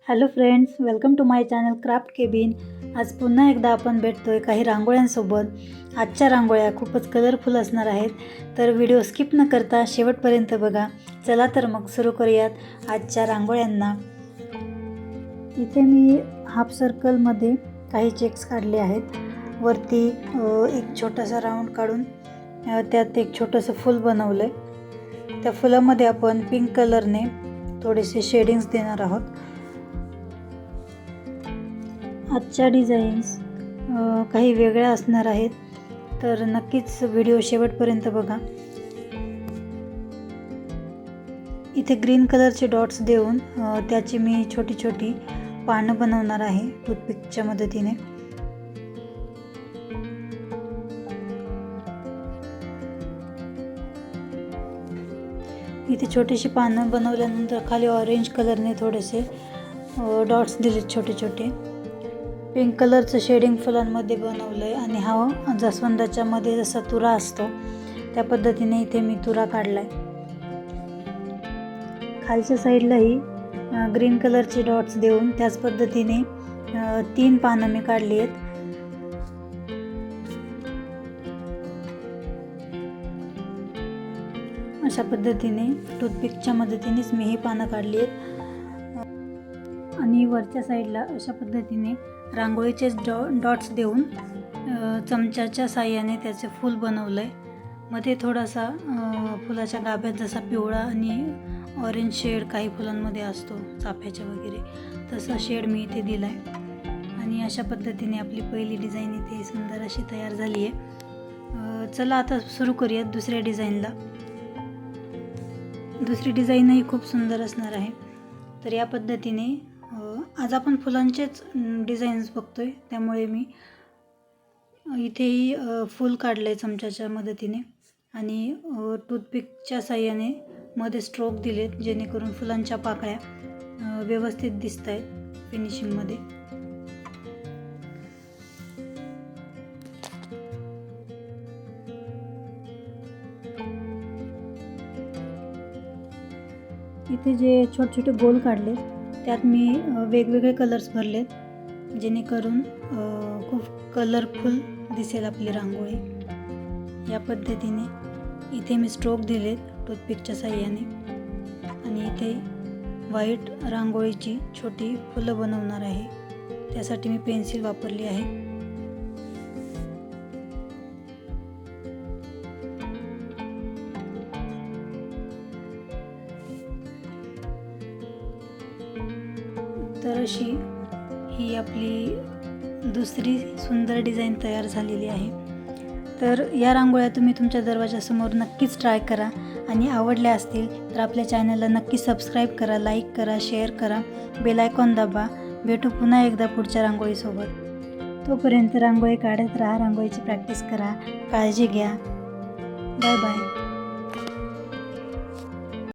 Hello friends, welcome to my channel craft cabin. आज पुन्हा एकदा आपण भेटतोय काही रांगोळ्यांसोबत। आजच्या रांगोळ्या खूपच कलरफुल असणार आहेत, तर व्हिडिओ स्किप न करता शेवटपर्यंत बघा। चला तर मग सुरू करूयात आजच्या रांगोळ्यांना। इथे मी हाफ सर्कलमध्ये काही चेक्स काढले आहेत। वरती एक छोटासा राऊंड काढून त्यात एक छोटंसं फूल बनवलंय। त्या फुलामध्ये आपण पिंक कलरने थोडेसे शेडिंग्स देणार आहोत। आजच्या डिझाईन्स काही वेगळ्या असणार आहेत, तर नक्कीच व्हिडिओ शेवटपर्यंत बघा। इथे ग्रीन कलरचे डॉट्स देऊन त्याची मी छोटी छोटी पानं बनवणार आहे टूथपिकच्या मदतीने। इथे छोटीशी पानं बनवल्यानंतर खाली ऑरेंज कलरने थोडेसे डॉट्स दिले छोटे छोटे। पिंक कलरचं शेडिंग फुलांमध्ये बनवलंय आणि हा जास्वंदाच्या मध्ये जसा तुरा असतो त्या पद्धतीने इथे मी तुरा काढलाय। खालच्या साईडलाही ग्रीन कलरचे डॉट्स देऊन त्याच पद्धतीने 3 पानं मी काढली आहेत। अशा पद्धतीने टूथपिकच्या मदतीनेच मी ही पानं काढली आहेत। आणि वरच्या साईडला अशा पद्धतीने रांगोळीचे डॉट्स देऊन चमच्याच्या साहाय्याने त्याचे फूल बनवलंय। मध्ये थोडासा फुलाच्या गाभ्यात जसा पिवळा आणि ऑरेंज शेड काही फुलांमध्ये असतो चाफ्याच्या वगैरे, तसा शेड मी इथे दिलाय। आणि अशा पद्धतीने आपली पहिली डिझाईन इथे सुंदर अशी तयार झाली आहे। चला आता सुरू करूयात दुसऱ्या डिझाईनला। दुसरी डिझाईनही खूप सुंदर असणार आहे। तर या पद्धतीने आज आपण फुलांचेच डिझाईन्स बघतोय, त्यामुळे मी इथेही फूल काढले चमच्याच्या मदतीने आणि टूथपिकच्या साहाय्याने मध्ये स्ट्रोक दिलेत, जेणेकरून फुलांच्या पाकळ्या व्यवस्थित दिसत आहेत फिनिशिंगमध्ये। इथे जे छोटे छोटे गोल काढले त्यात मी वेगवेगळे कलर्स भरलेत, जेणेकरून खूप कलरफुल दिसेल आपली रांगोळी। या पद्धतीने इथे मी स्ट्रोक दिलेत टूथपिकच्या साहाय्याने आणि इथे व्हाईट रांगोळीची छोटी फुलं बनवणार आहे, त्यासाठी मी पेन्सिल वापरली आहे। तर अशी ही आपली दुसरी सुंदर डिझाईन तयार झालेली आहे। तर या रांगोळ्या तुम्ही तुमच्या दरवाजासमोर नक्कीच ट्राय करा आणि आवडल्या असतील तर आपल्या चॅनलला नक्की सबस्क्राईब करा, लाईक करा, शेअर करा, बेल आयकॉन दाबा। भेटू पुन्हा एकदा पुढच्या रांगोळीसोबत। तोपर्यंत रांगोळी काढत राहा, रांगोळीची प्रॅक्टिस करा। काळजी घ्या। Bye bye.